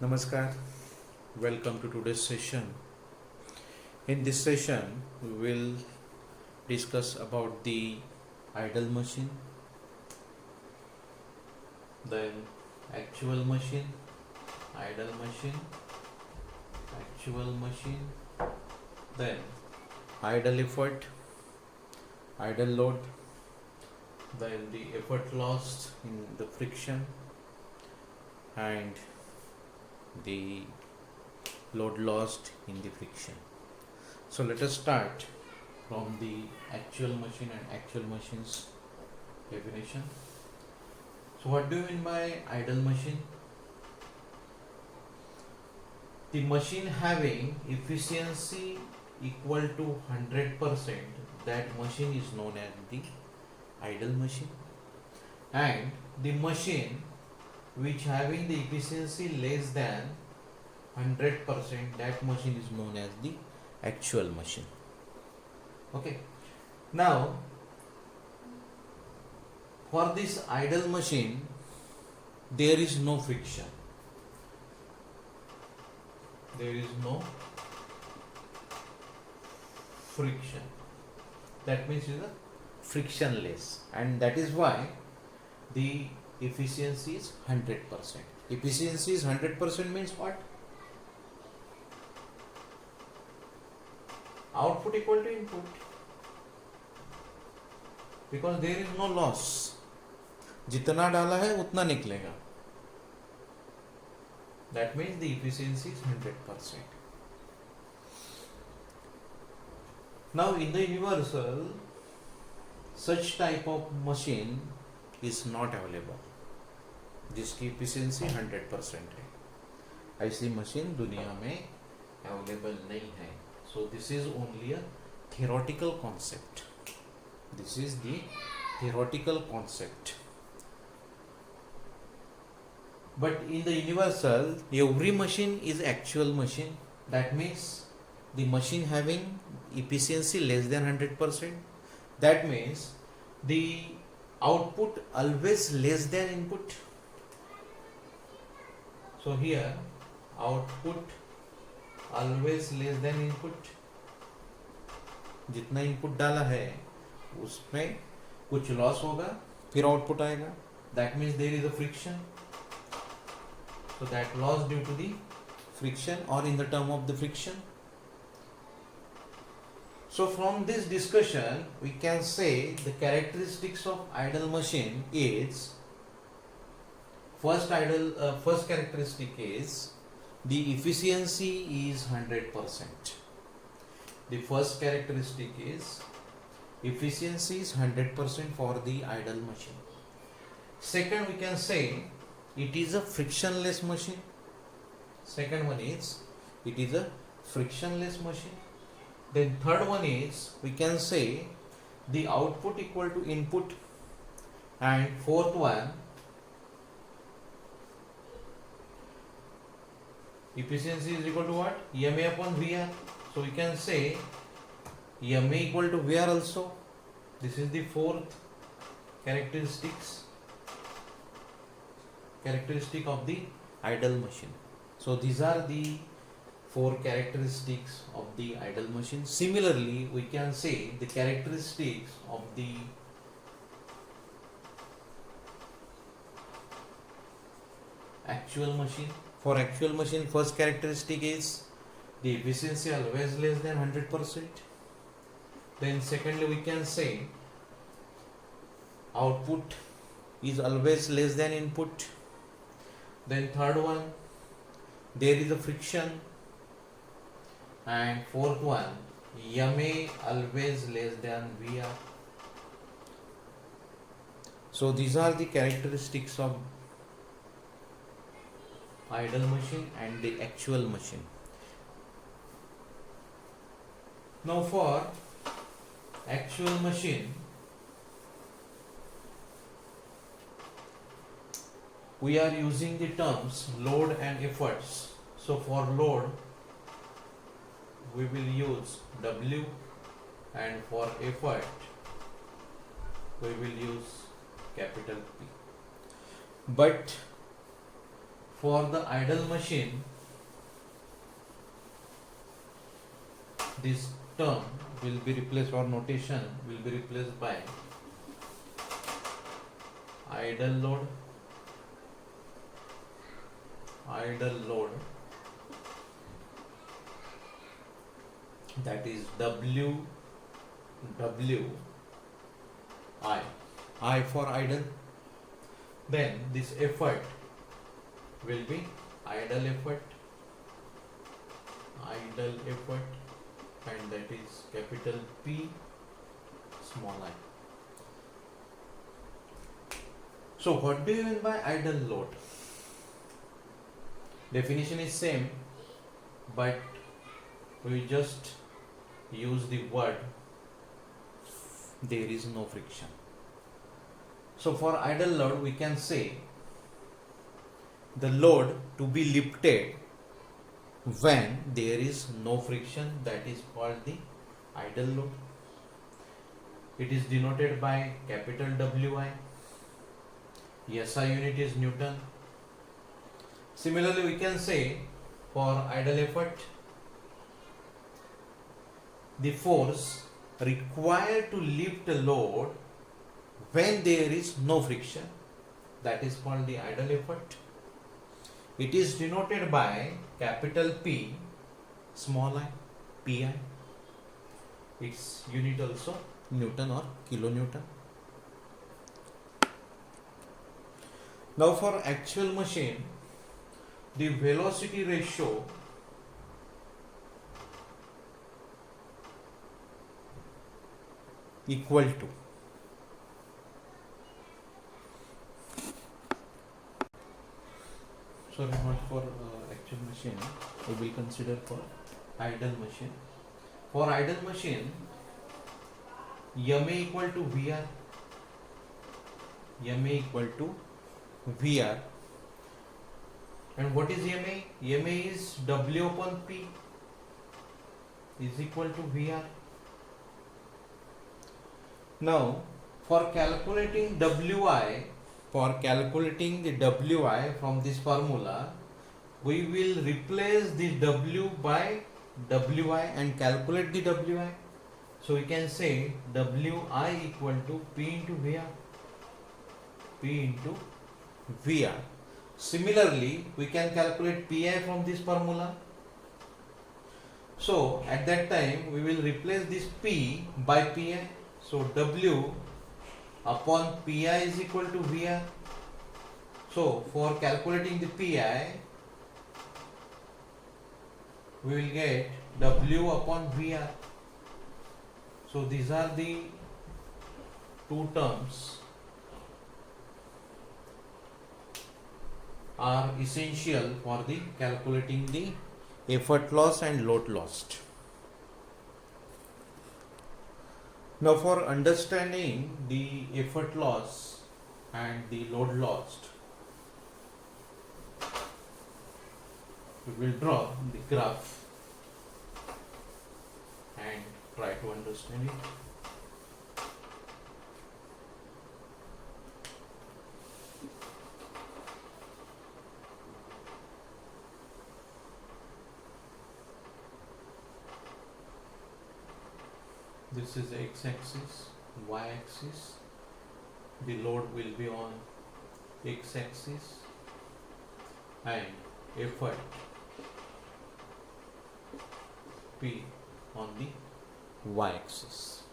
Namaskar, welcome to today's session. In this session, we will discuss about the idle machine, then actual machine, idle machine, actual machine, then idle effort, idle load, then the effort lost in the friction, and the load lost in the friction. So let us start from the actual machine and actual machines definition. So what do you mean by idle machine? The machine having efficiency equal to 100%, that machine is known as the idle machine. And the machine which having the efficiency less than 100%, that machine is known as the actual machine. Okay, now for this idle machine there is no friction, that means it is a frictionless, and that is why the efficiency is 100%. Efficiency is 100% means what? Output equal to input, because there is no loss. जितना डाला है उतना निकलेगा. That means the efficiency is 100%. Now in the universal, such type of machine is not available जिसकी efficiency 100% है. ऐसी machine दुनिया में अवेलेबल नहीं है. So this is only a theoretical concept. This is the theoretical concept. But in the universal, every machine is actual machine. That means the machine having efficiency less than 100%. That means the output always less than input. So here output always less than input. जितना input डाला है उसमें कुछ loss होगा, फिर output आएगा. That means there is a friction. So that loss due to the friction or in the term of the friction. So from this discussion we can say the characteristics of idle machine is first characteristic is the efficiency is 100%. The first characteristic is efficiency is 100% for the idle machine. Second, we can say it is a frictionless machine. Second one is it is a frictionless machine. Then third one is we can say the output equal to input. And fourth one, efficiency is equal to what? MA upon VR. So we can say MA equal to VR also. This is the fourth characteristic of the idle machine. So these are the four characteristics of the idle machine. Similarly, we can say the characteristics of the actual machine. For actual machine, first characteristic is the efficiency always less than 100%. Then secondly, we can say output is always less than input. Then third one, there is a friction. And fourth one, MA always less than VR. So these are the characteristics of idle machine and the actual machine. Now for actual machine, we are using the terms load and efforts. So for load we will use W, and for effort we will use capital P. But for the idle machine, this term will be replaced, or notation will be replaced by idle load, that is W I for idle. Then this effort will be idle effort, and that is capital P, small I. So what do you mean by idle load? Definition is same, but we just use the word there is no friction. So for idle load we can say the load to be lifted when there is no friction, that is called the idle load. It is denoted by capital Wi. SI unit is Newton. Similarly, we can say for idle effort, the force required to lift a load when there is no friction, that is called the idle effort. It is denoted by capital P, small I, Pi. Its unit also Newton or kilonewton. Now for actual machine, the velocity ratio equal to not for actual machine, we will consider for idle machine. For idle machine, MA equal to VR, and what is MA? MA is W upon P is equal to VR. Now for calculating Wi, the Wi from this formula, we will replace the W by Wi and calculate the Wi. So we can say Wi equal to P into VR. Similarly, we can calculate Pi from this formula. So at that time we will replace this P by Pi. So W upon Pi is equal to VR. So for calculating the Pi, we will get W upon VR. So these are the two terms are essential for the calculating the effort loss and load lost. Now for understanding the effort loss and the load lost, we will draw the graph and try to understand it. This is x-axis, y-axis. The load will be on x-axis and effort P on the y-axis.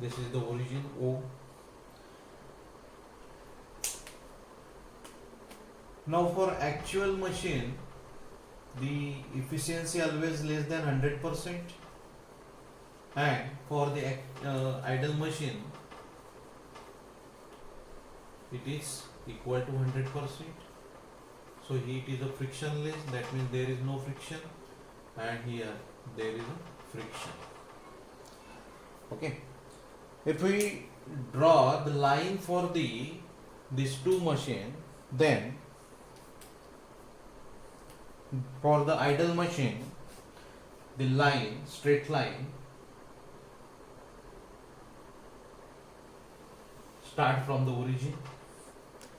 This is the origin O. Now for actual machine, the efficiency always less than 100%, and for the idle machine it is equal to 100%. So here it is a frictionless, that means there is no friction, and here there is a friction. Okay, if we draw the line for these two machine, then for the idle machine, the line, straight line, start from the origin,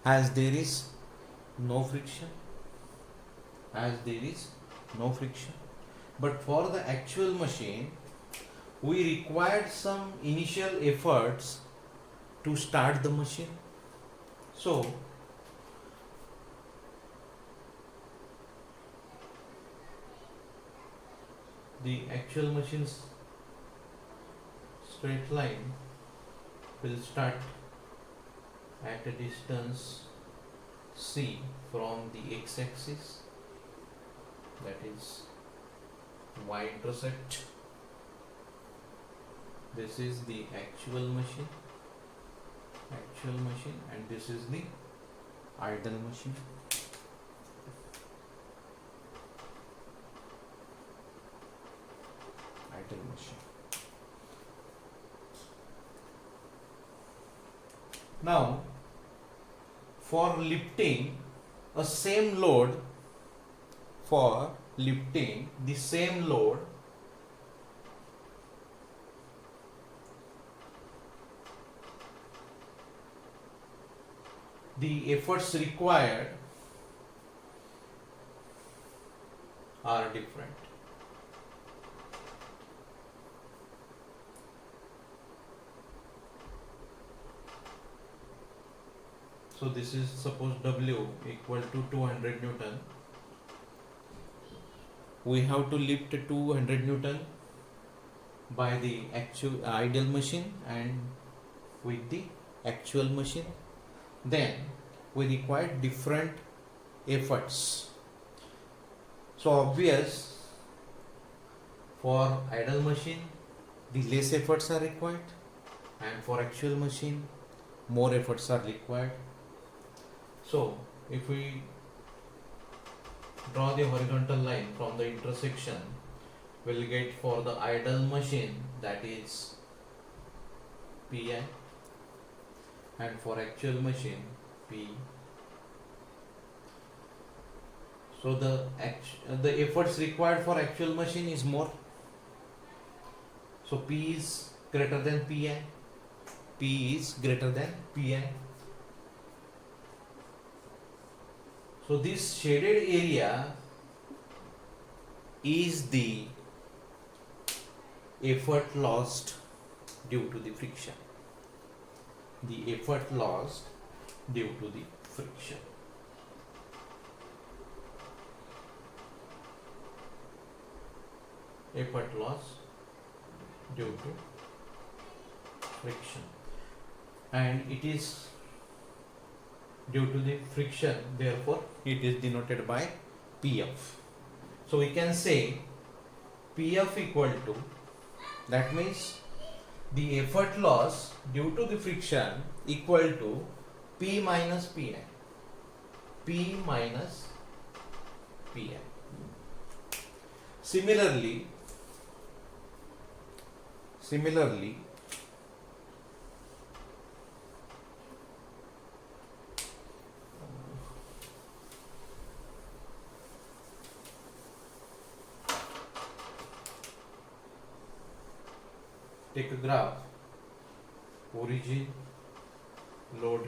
as there is no friction, as there is no friction. But for the actual machine, we required some initial efforts to start the machine. So the actual machine's straight line will start at a distance c from the x-axis, that is y-intercept. This is the actual machine, and this is the idle machine. Idle machine. Now, for lifting a same load, for lifting the same load, the efforts required are different. So this is, suppose W equal to 200 Newton. We have to lift 200 Newton by the actual ideal machine and with the actual machine. Then we require different efforts. So obvious, for idle machine the less efforts are required, and for actual machine more efforts are required. So if we draw the horizontal line from the intersection, we'll get for the idle machine, that is Pi, and for actual machine P. So the efforts required for actual machine is more. So P is greater than Pi. P is greater than Pi. So this shaded area is the effort lost due to the friction. The effort lost due to the friction. Effort loss due to friction, and it is due to the friction, therefore it is denoted by Pf. So we can say Pf equal to, that means the effort loss due to the friction equal to P minus Pi. P minus Pi. Similarly, take a graph, origin, load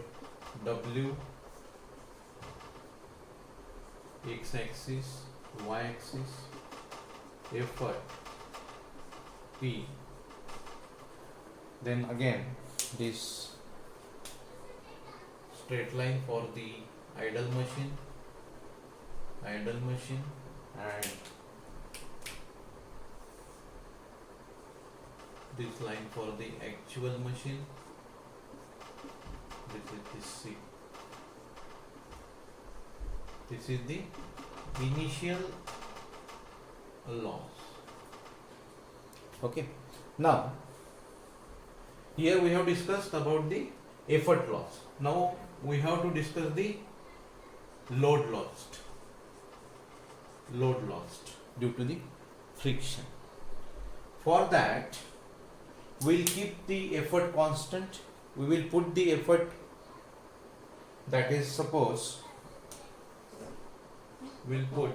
W, x-axis, y-axis, effort P. Then again this straight line for the idle machine, and this line for the actual machine. This is this C. This is the initial loss. Okay. Now here we have discussed about the effort loss. Now we have to discuss the load lost. Load lost due to the friction. For that, we'll keep the effort constant. We will put the effort, that is, suppose we'll put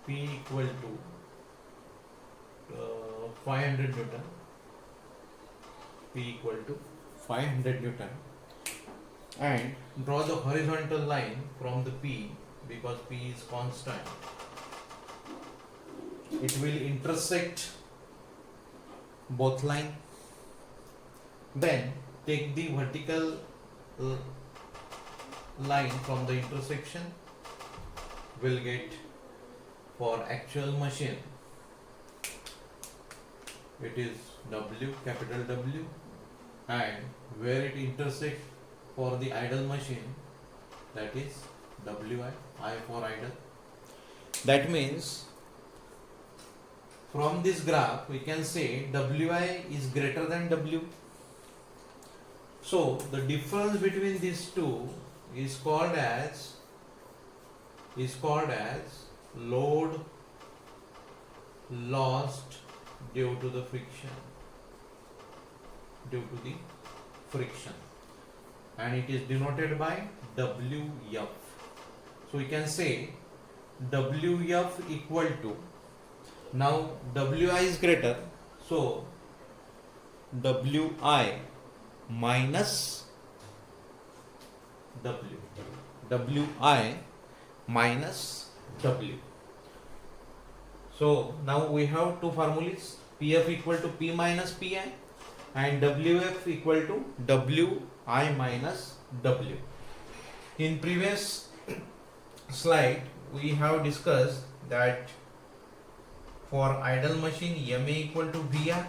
P equal to 500 Newton. P equal to 500 Newton, and draw the horizontal line from the P, because P is constant. It will intersect both line. Then take the vertical line from the intersection. Will get for actual machine it is W, capital W, and where it intersect for the idle machine, that is Wi, I for idle. That means from this graph we can say Wi is greater than W. So the difference between these two is called as load lost due to the friction, and it is denoted by Wf. So we can say Wf equal to, now Wi is greater, so Wi minus W, Wi minus W. So now we have two formulas, Pf equal to P minus Pi and Wf equal to Wi minus W. In previous slide we have discussed that for idle machine Ma equal to Vr.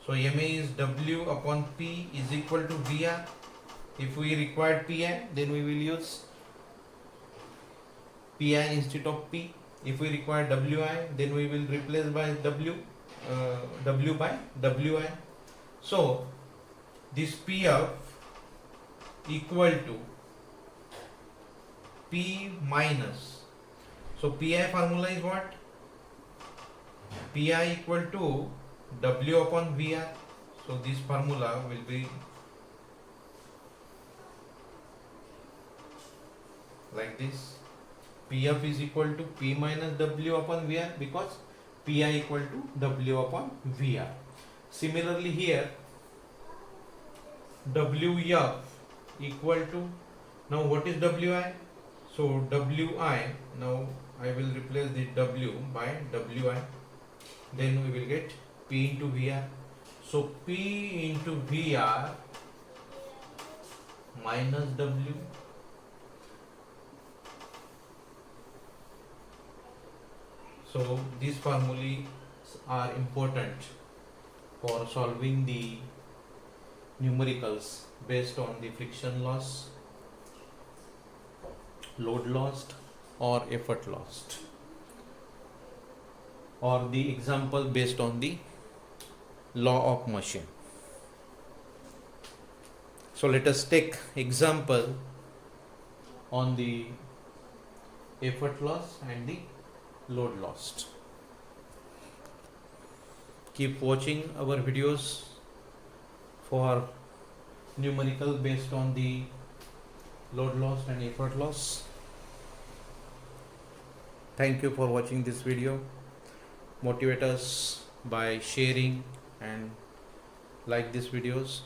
So Ma is W upon P is equal to Vr. If we require Pi, then we will use Pi instead of P. If we require Wi, then we will replace by W by Wi. So this Pf equal to P minus, so Pi formula is what? Pi equal to W upon Vr. So this formula will be like this. Pf is equal to P minus W upon Vr, because Pi equal to W upon Vr. Similarly here Wf equal to, now what is Wi? So Wi, now I will replace the W by Wi, then we will get P into Vr. So P into Vr minus W. So these formulas are important for solving the numericals based on the friction loss, load lost, or effort lost, or the example based on the law of motion. So let us take example on the effort loss and the load lost. Keep watching our videos for numerical based on the load loss and effort loss. Thank you for watching this video. Motivate us by sharing and like these videos.